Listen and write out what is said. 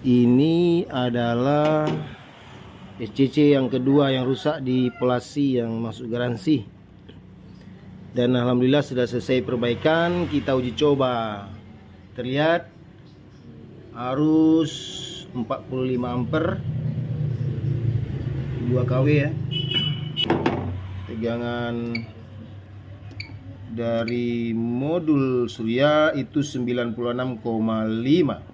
Ini adalah SCC yang kedua yang rusak di polasi yang masuk garansi. Dan alhamdulillah sudah selesai perbaikan. Kita uji coba. Terlihat arus 45 ampere 2 kW ya. Tegangan dari modul surya itu 96,5.